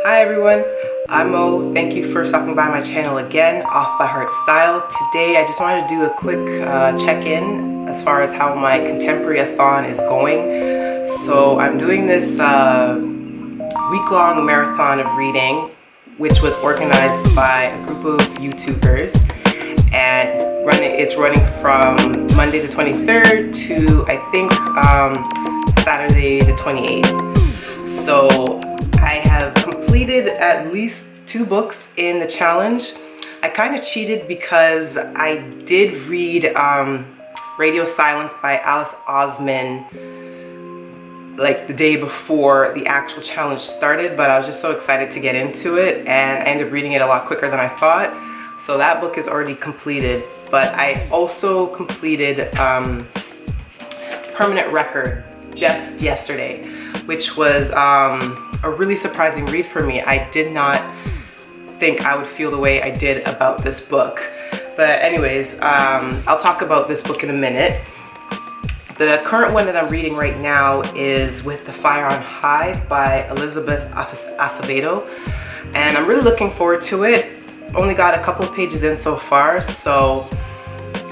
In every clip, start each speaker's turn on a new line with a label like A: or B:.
A: Hi everyone, I'm Mo. Thank you for stopping by my channel again, Off by Heart Style. Today I just wanted to do a quick check-in as far as how my Contemporaryathon is going. So I'm doing this week-long marathon of reading, which was organized by a group of YouTubers, and it's running from Monday the 23rd to I think Saturday the 28th. So I have completed at least 2 books in the challenge. I kind of cheated because I did read Radio Silence by Alice Osman like the day before the actual challenge started, but I was just so excited to get into it, and I ended up reading it a lot quicker than I thought. So that book is already completed, but I also completed Permanent Record just yesterday, which was a really surprising read for me. I did not think I would feel the way I did about this book. But anyways, I'll talk about this book in a minute. The current one that I'm reading right now is With the Fire on High by Elizabeth Acevedo, and I'm really looking forward to it. Only got a couple of pages in so far, so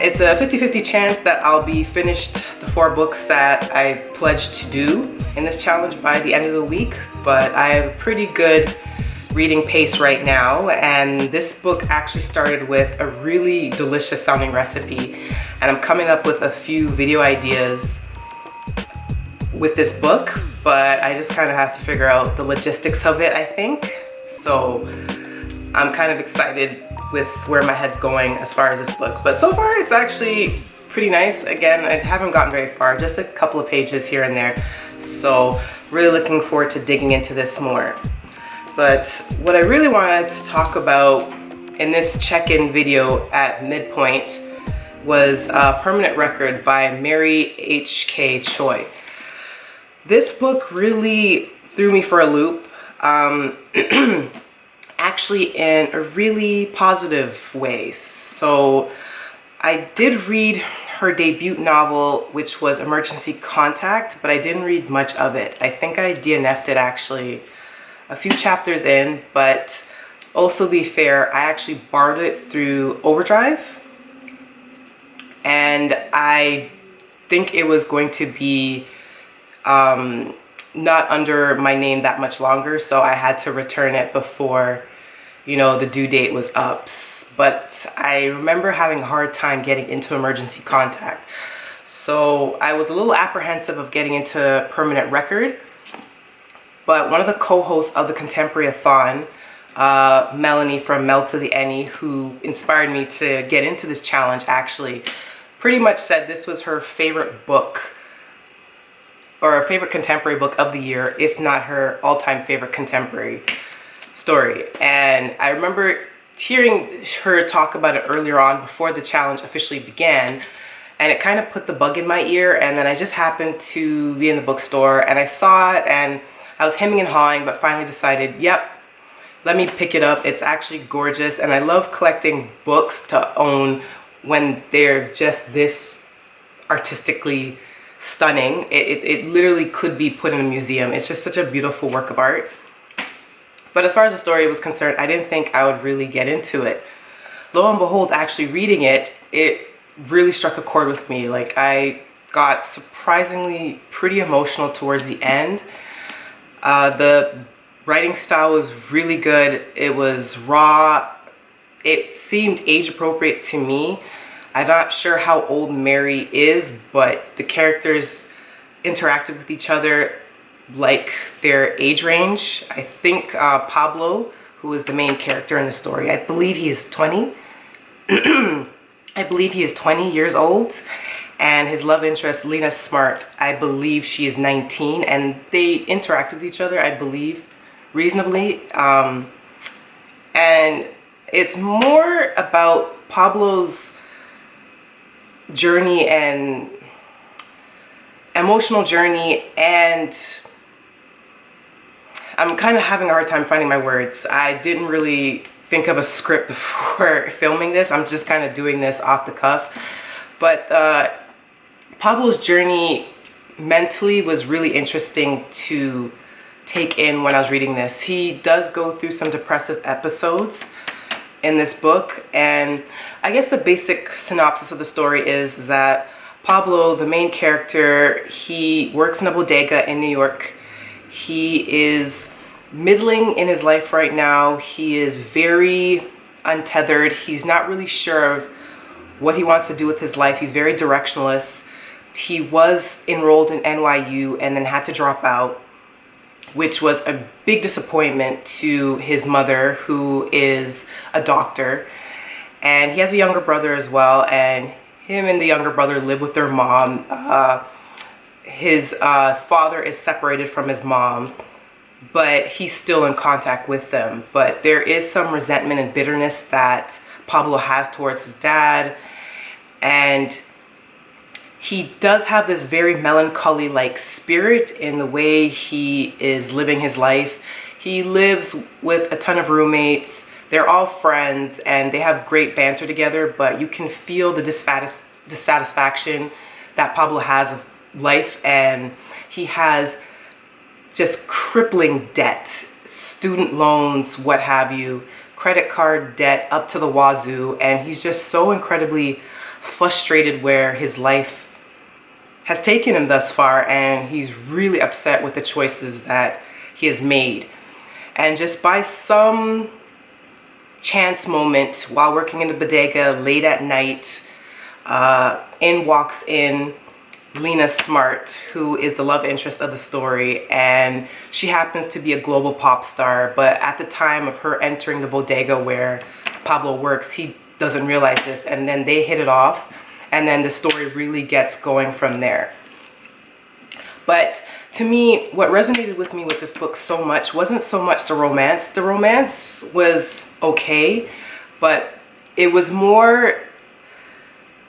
A: it's a 50-50 chance that I'll be finished the 4 books that I pledged to do in this challenge by the end of the week, but I have a pretty good reading pace right now, and this book actually started with a really delicious sounding recipe, and I'm coming up with a few video ideas with this book, but I just kind of have to figure out the logistics of it, I think. So I'm kind of excited with where my head's going as far as this book, but so far it's actually pretty nice. Again, I haven't gotten very far, just a couple of pages here and there, so really looking forward to digging into this more. But what I really wanted to talk about in this check-in video at midpoint was Permanent Record by Mary H.K. Choi. This book really threw me for a loop, actually in a really positive way. So I did read her debut novel, which was Emergency Contact, but I didn't read much of it. I think I DNF'd it actually a few chapters in, but also be fair, I actually borrowed it through Overdrive, and I think it was going to be not under my name that much longer, so I had to return it before, you know, the due date was up. But I remember having a hard time getting into Emergency Contact, so I was a little apprehensive of getting into Permanent Record. But one of the co-hosts of the Contemporaryathon, Melanie from Mel to the Any, who inspired me to get into this challenge, actually pretty much said this was her favorite book, or her favorite contemporary book of the year, if not her all-time favorite contemporary story. And I remember hearing her talk about it earlier on before the challenge officially began, and it kind of put the bug in my ear. And then I just happened to be in the bookstore and I saw it, and I was hemming and hawing, but finally decided, yep, let me pick it up. It's actually gorgeous, and I love collecting books to own when they're just this artistically stunning. It literally could be put in a museum. It's just such a beautiful work of art. But as far as the story was concerned, I didn't think I would really get into it. Lo and behold, actually reading it, it really struck a chord with me. Like, I got surprisingly pretty emotional towards the end. The writing style was really good. It was raw. It seemed age appropriate to me. I'm not sure how old Mary is, but the characters interacted with each other like their age range. I think Pablo, who is the main character in the story, I believe he is 20. I believe he is 20 years old. And his love interest, Lena Smart, I believe she is 19, and they interact with each other, I believe, reasonably. And it's more about Pablo's journey and emotional journey, and I'm kind of having a hard time finding my words. I didn't really think of a script before filming this. I'm just kind of doing this off the cuff. But Pablo's journey mentally was really interesting to take in when I was reading this. He does go through some depressive episodes in this book, and I guess the basic synopsis of the story is that Pablo, the main character, he works in a bodega in New York. He is middling in his life right now. He is very untethered. He's not really sure of what he wants to do with his life. He's very directionless. He was enrolled in NYU and then had to drop out, which was a big disappointment to his mother, who is a doctor. And he has a younger brother as well, and him and the younger brother live with their mom. His father is separated from his mom, but he's still in contact with them. But there is some resentment and bitterness that Pablo has towards his dad, and he does have this very melancholy-like spirit in the way he is living his life. He lives with a ton of roommates. They're all friends and they have great banter together, but you can feel the dissatisfaction that Pablo has of life, and he has just crippling debt, student loans, what have you, credit card debt up to the wazoo, and he's just so incredibly frustrated where his life has taken him thus far, and he's really upset with the choices that he has made. And just by some chance moment while working in the bodega late at night, in walks in Lena Smart, who is the love interest of the story, and she happens to be a global pop star, but at the time of her entering the bodega where Pablo works, he doesn't realize this, and then they hit it off, and then the story really gets going from there. But to me, what resonated with me with this book so much wasn't so much the romance. The romance was okay, but it was more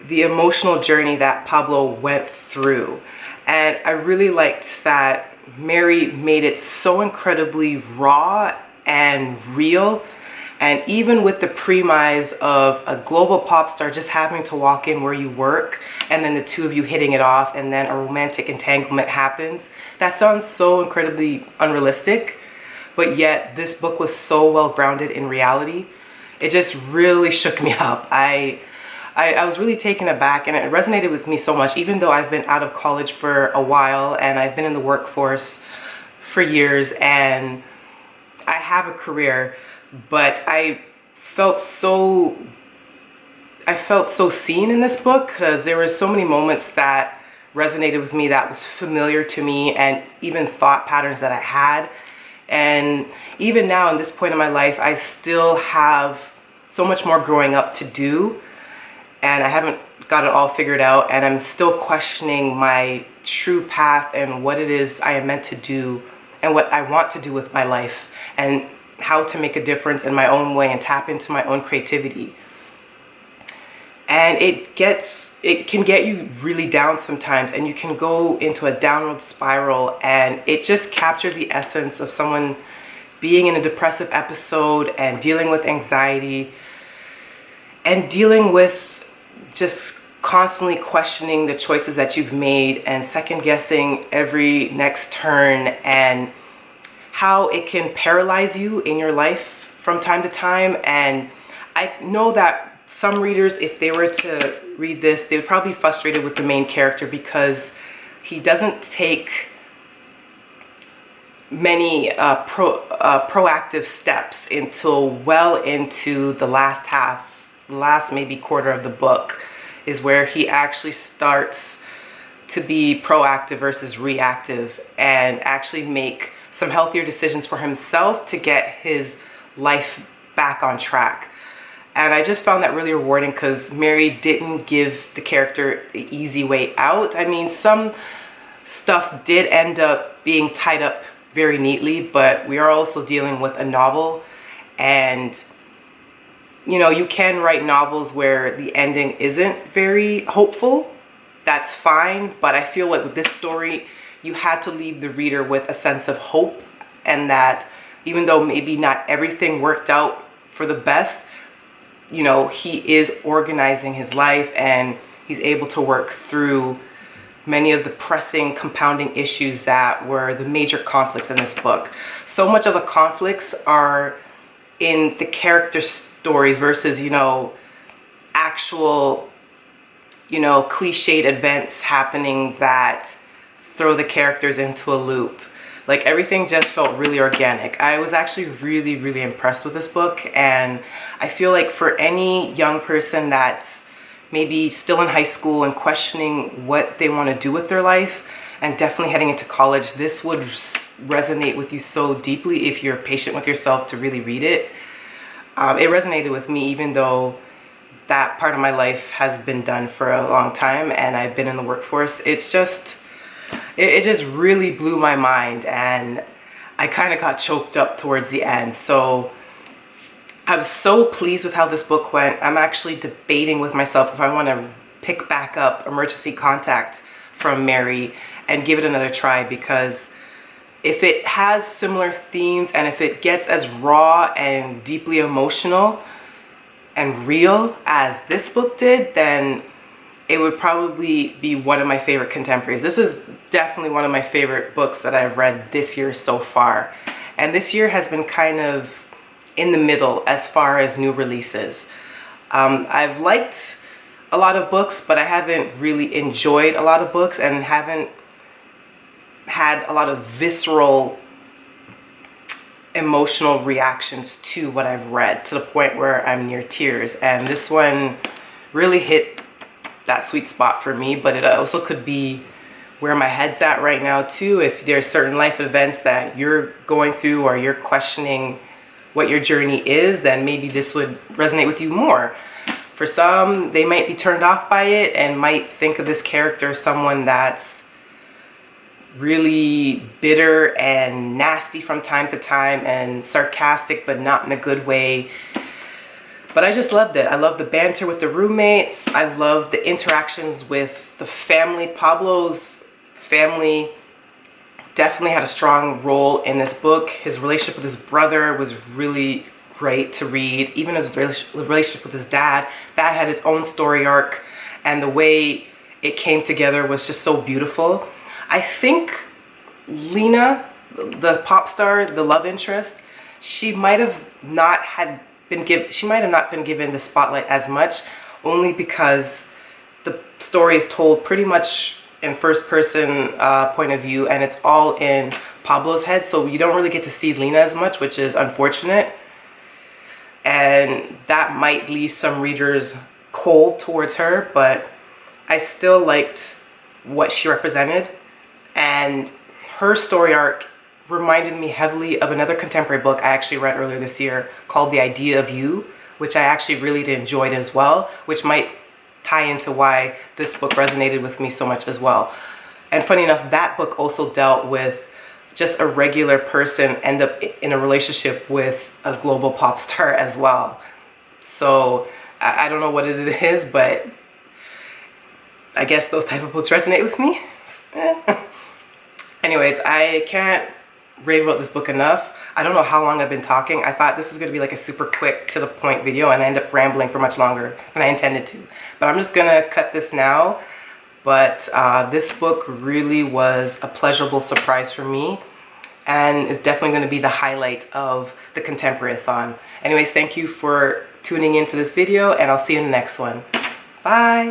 A: the emotional journey that Pablo went through. And I really liked that Mary made it so incredibly raw and real. And even with the premise of a global pop star just happening to walk in where you work, and then the two of you hitting it off, and then a romantic entanglement happens, that sounds so incredibly unrealistic. But yet this book was so well grounded in reality. It just really shook me up. I was really taken aback, and it resonated with me so much, even though I've been out of college for a while and I've been in the workforce for years and I have a career, but I felt so seen in this book because there were so many moments that resonated with me, that was familiar to me, and even thought patterns that I had. And even now, in this point in my life, I still have so much more growing up to do, and I haven't got it all figured out, and I'm still questioning my true path and what it is I am meant to do and what I want to do with my life, and how to make a difference in my own way and tap into my own creativity. And it can get you really down sometimes, and you can go into a downward spiral, and it just captured the essence of someone being in a depressive episode and dealing with anxiety and dealing with just constantly questioning the choices that you've made and second guessing every next turn, and how it can paralyze you in your life from time to time. And I know that some readers, if they were to read this, they would probably be frustrated with the main character because he doesn't take many proactive steps until well into the last maybe quarter of the book is where he actually starts to be proactive versus reactive and actually make some healthier decisions for himself to get his life back on track. And I just found that really rewarding because Mary didn't give the character the easy way out. I mean, some stuff did end up being tied up very neatly, but we are also dealing with a novel, and you know, you can write novels where the ending isn't very hopeful. That's fine, but I feel like with this story, you had to leave the reader with a sense of hope, and that even though maybe not everything worked out for the best, you know, he is organizing his life and he's able to work through many of the pressing, compounding issues that were the major conflicts in this book. So much of the conflicts are in the character stories versus, you know, actual, you know, cliched events happening that throw the characters into a loop. Like, everything just felt really organic. I was actually really, really impressed with this book, and I feel like for any young person that's maybe still in high school and questioning what they want to do with their life, and definitely heading into college, this would resonate with you so deeply if you're patient with yourself to really read it. It resonated with me, even though that part of my life has been done for a long time and I've been in the workforce. It's just, it just really blew my mind, and I kind of got choked up towards the end. So I was so pleased with how this book went. I'm actually debating with myself if I want to pick back up Emergency Contact from Mary and give it another try, because if it has similar themes and if it gets as raw and deeply emotional and real as this book did, then it would probably be one of my favorite contemporaries. This is definitely one of my favorite books that I've read this year so far. And this year has been kind of in the middle as far as new releases. I've liked a lot of books, but I haven't really enjoyed a lot of books and haven't had a lot of visceral emotional reactions to what I've read, to the point where I'm near tears. And this one really hit that sweet spot for me, but it also could be where my head's at right now too. If there's certain life events that you're going through or you're questioning what your journey is, then maybe this would resonate with you more. For some, they might be turned off by it and might think of this character as someone that's really bitter and nasty from time to time and sarcastic, but not in a good way. But I just loved it. I love the banter with the roommates. I love the interactions with the family. Pablo's family definitely had a strong role in this book. His relationship with his brother was really great to read. Even his relationship with his dad, that had its own story arc, and the way it came together was just so beautiful. I think Lena, the pop star, the love interest, she might have not been given the spotlight as much, only because the story is told pretty much in first person point of view, and it's all in Pablo's head, so you don't really get to see Lena as much, which is unfortunate. And that might leave some readers cold towards her, but I still liked what she represented. And her story arc reminded me heavily of another contemporary book I actually read earlier this year called The Idea of You, which I actually really enjoyed as well, which might tie into why this book resonated with me so much as well. And funny enough, that book also dealt with just a regular person end up in a relationship with a global pop star as well. So I don't know what it is, but I guess those type of books resonate with me. Anyways, I can't rave about this book enough. I don't know how long I've been talking. I thought this was going to be like a super quick to the point video, and I ended up rambling for much longer than I intended to. But I'm just going to cut this now. But this book really was a pleasurable surprise for me, and is definitely going to be the highlight of the Contemporaryathon. Anyways, thank you for tuning in for this video, and I'll see you in the next one. Bye!